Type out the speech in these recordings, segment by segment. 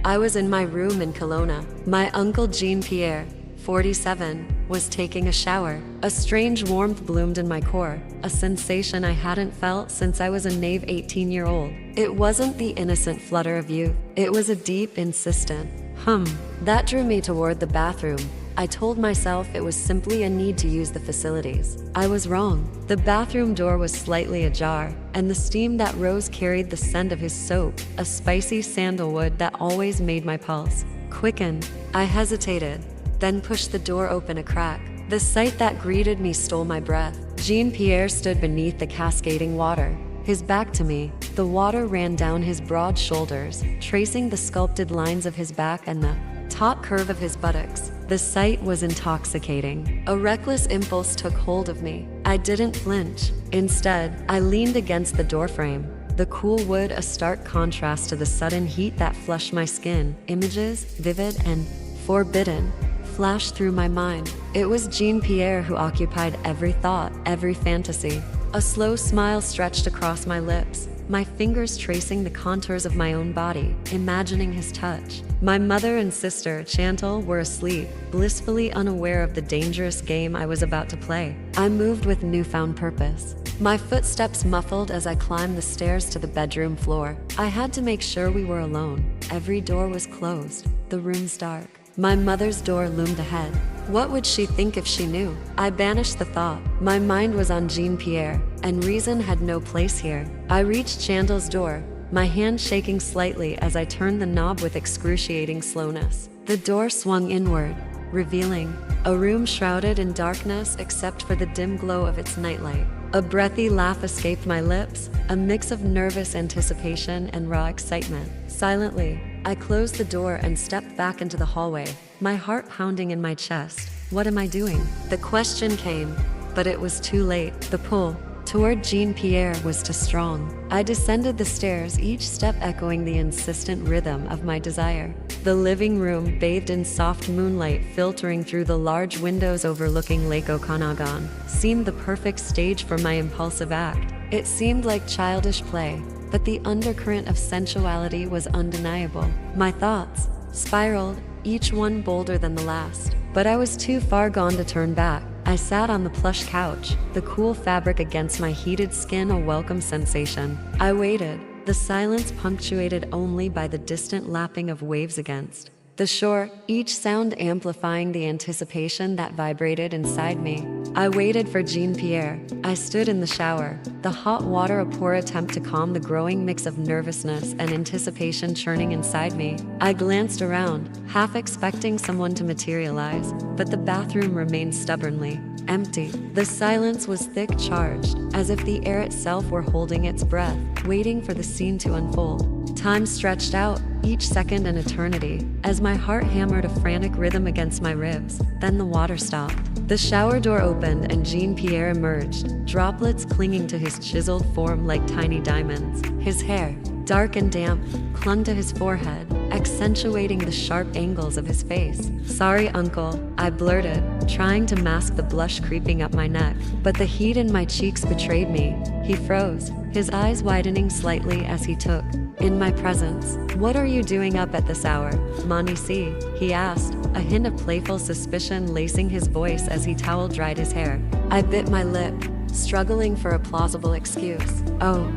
I was in my room in Kelowna. My uncle Jean-Pierre, 47, was taking a shower. A strange warmth bloomed in my core, a sensation I hadn't felt since I was a naive 18-year-old. It wasn't the innocent flutter of youth. It was a deep, insistent hum that drew me toward the bathroom. I told myself it was simply a need to use the facilities. I was wrong. The bathroom door was slightly ajar, and the steam that rose carried the scent of his soap, a spicy sandalwood that always made my pulse quicken. I hesitated, then pushed the door open a crack. The sight that greeted me stole my breath. Jean-Pierre stood beneath the cascading water, his back to me. The water ran down his broad shoulders, tracing the sculpted lines of his back and the taut curve of his buttocks. The sight was intoxicating. A reckless impulse took hold of me. I didn't flinch. Instead, I leaned against the doorframe, the cool wood a stark contrast to the sudden heat that flushed my skin. Images, vivid and forbidden, flashed through my mind. It was Jean-Pierre who occupied every thought, every fantasy. A slow smile stretched across my lips, my fingers tracing the contours of my own body, imagining his touch. My mother and sister, Chantal, were asleep, blissfully unaware of the dangerous game I was about to play. I moved with newfound purpose. My footsteps muffled as I climbed the stairs to the bedroom floor. I had to make sure we were alone. Every door was closed, the rooms dark. My mother's door loomed ahead. What would she think if she knew? I banished the thought. My mind was on Jean-Pierre, and reason had no place here. I reached Chantal's door, my hand shaking slightly as I turned the knob with excruciating slowness. The door swung inward, revealing a room shrouded in darkness except for the dim glow of its nightlight. A breathy laugh escaped my lips, a mix of nervous anticipation and raw excitement. Silently, I closed the door and stepped back into the hallway, my heart pounding in my chest. What am I doing? The question came, but it was too late. The pull toward Jean-Pierre was too strong. I descended the stairs, each step echoing the insistent rhythm of my desire. The living room, bathed in soft moonlight filtering through the large windows overlooking Lake Okanagan, seemed the perfect stage for my impulsive act. It seemed like childish play, but the undercurrent of sensuality was undeniable. My thoughts spiraled, each one bolder than the last. But I was too far gone to turn back. I sat on the plush couch, the cool fabric against my heated skin a welcome sensation. I waited, the silence punctuated only by the distant lapping of waves against the shore, each sound amplifying the anticipation that vibrated inside me. I waited for Jean-Pierre. I stood in the shower, the hot water a poor attempt to calm the growing mix of nervousness and anticipation churning inside me. I glanced around, half expecting someone to materialize, but the bathroom remained stubbornly empty. The silence was thick charged, as if the air itself were holding its breath, waiting for the scene to unfold. Time stretched out, each second an eternity, as my heart hammered a frantic rhythm against my ribs. Then the water stopped. The shower door opened and Jean-Pierre emerged, droplets clinging to his chiseled form like tiny diamonds. His hair, dark and damp, clung to his forehead, accentuating the sharp angles of his face. "Sorry, uncle," I blurted, trying to mask the blush creeping up my neck. But the heat in my cheeks betrayed me. He froze, his eyes widening slightly as he took in my presence. "What are you doing up at this hour, mon ici?" he asked, a hint of playful suspicion lacing his voice as he towel dried his hair. I bit my lip, struggling for a plausible excuse. "Oh,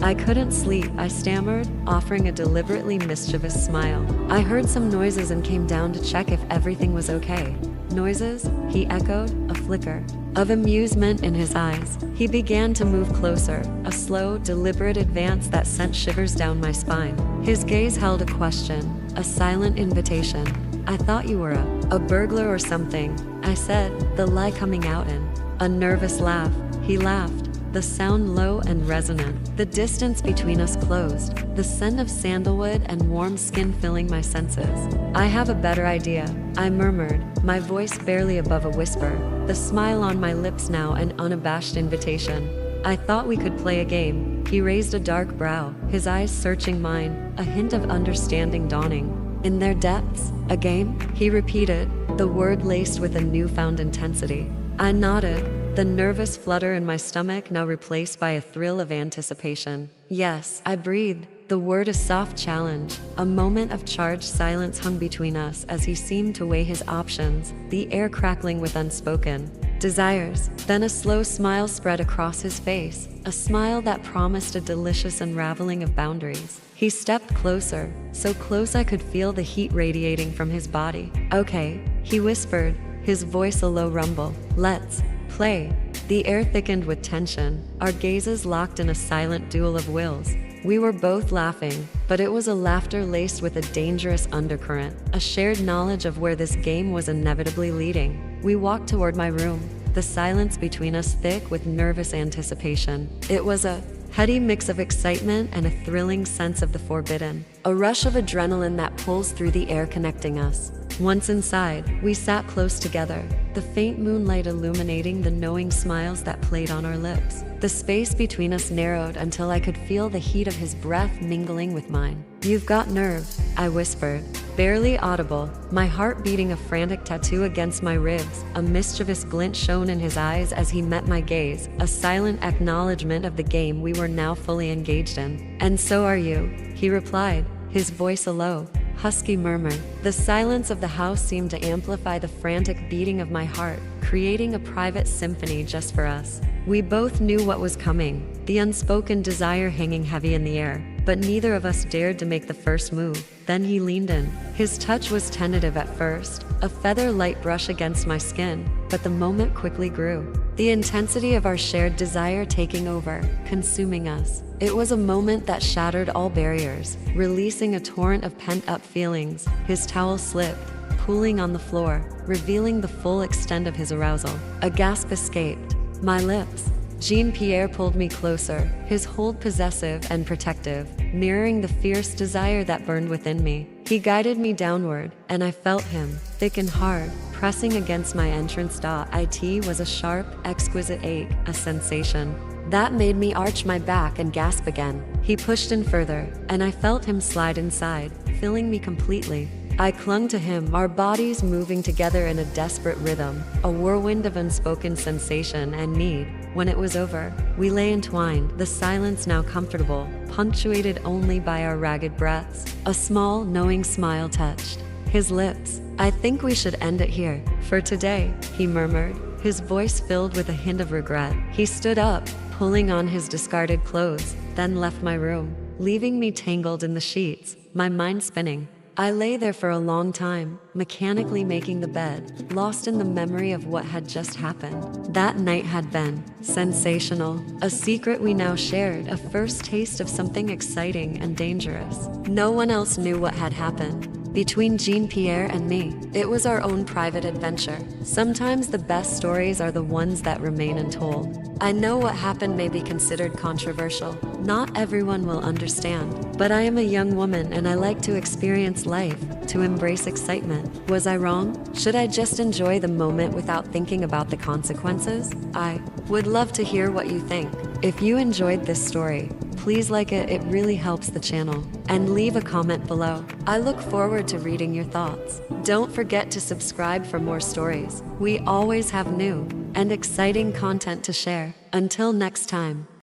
I couldn't sleep," I stammered, offering a deliberately mischievous smile. "I heard some noises and came down to check if everything was okay." "Noises?" he echoed, a flicker of amusement in his eyes. He began to move closer, a slow, deliberate advance that sent shivers down my spine. His gaze held a question, a silent invitation. "I thought you were a burglar or something," I said, the lie coming out in a nervous laugh. He laughed, the sound low and resonant. The distance between us closed, the scent of sandalwood and warm skin filling my senses. "I have a better idea," I murmured, my voice barely above a whisper, the smile on my lips now an unabashed invitation. "I thought we could play a game." He raised a dark brow, his eyes searching mine, a hint of understanding dawning. "In their depths, a game?" he repeated, the word laced with a newfound intensity. I nodded, the nervous flutter in my stomach now replaced by a thrill of anticipation. "Yes," I breathed, The word a soft challenge. A moment of charged silence hung between us as he seemed to weigh his options, the air crackling with unspoken desires. Then a slow smile spread across his face, a smile that promised a delicious unraveling of boundaries. He stepped closer, so close I could feel the heat radiating from his body. Okay, he whispered, his voice a low rumble. Let's play. The air thickened with tension, our gazes locked in a silent duel of wills. We were both laughing, but it was a laughter laced with a dangerous undercurrent, a shared knowledge of where this game was inevitably leading. We walked toward my room, the silence between us thick with nervous anticipation. It was a heady mix of excitement and a thrilling sense of the forbidden, a rush of adrenaline that pulls through the air connecting us. Once inside, we sat close together, the faint moonlight illuminating the knowing smiles that played on our lips. The space between us narrowed until I could feel the heat of his breath mingling with mine. You've got nerve, I whispered, barely audible, my heart beating a frantic tattoo against my ribs. A mischievous glint shone in his eyes as he met my gaze, a silent acknowledgement of the game we were now fully engaged in. And so are you, he replied, his voice a low, husky murmur. The silence of the house seemed to amplify the frantic beating of my heart, creating a private symphony just for us. We both knew what was coming, the unspoken desire hanging heavy in the air, but neither of us dared to make the first move. Then he leaned in. His touch was tentative at first, a feather light brush against my skin, but the moment quickly grew, the intensity of our shared desire taking over, consuming us. It was a moment that shattered all barriers, releasing a torrent of pent-up feelings. His towel slipped, pooling on the floor, revealing the full extent of his arousal. A gasp escaped my lips. Jean-Pierre pulled me closer, his hold possessive and protective, mirroring the fierce desire that burned within me. He guided me downward, and I felt him, thick and hard, pressing against my entrance. It was a sharp, exquisite ache, a sensation that made me arch my back and gasp again. He pushed in further, and I felt him slide inside, filling me completely. I clung to him, our bodies moving together in a desperate rhythm, a whirlwind of unspoken sensation and need. When it was over, we lay entwined, the silence now comfortable, punctuated only by our ragged breaths. A small, knowing smile touched his lips. I think we should end it here for today, he murmured, his voice filled with a hint of regret. He stood up, pulling on his discarded clothes, then left my room, leaving me tangled in the sheets, my mind spinning. I lay there for a long time, mechanically making the bed, lost in the memory of what had just happened. That night had been sensational, a secret we now shared, a first taste of something exciting and dangerous. No one else knew what had happened between Jean-Pierre and me. It was our own private adventure. Sometimes the best stories are the ones that remain untold. I know what happened may be considered controversial. Not everyone will understand, but I am a young woman and I like to experience life, to embrace excitement. Was I wrong? Should I just enjoy the moment without thinking about the consequences? I would love to hear what you think. If you enjoyed this story, please like it, it really helps the channel, and leave a comment below. I look forward to reading your thoughts. Don't forget to subscribe for more stories. We always have new and exciting content to share. Until next time.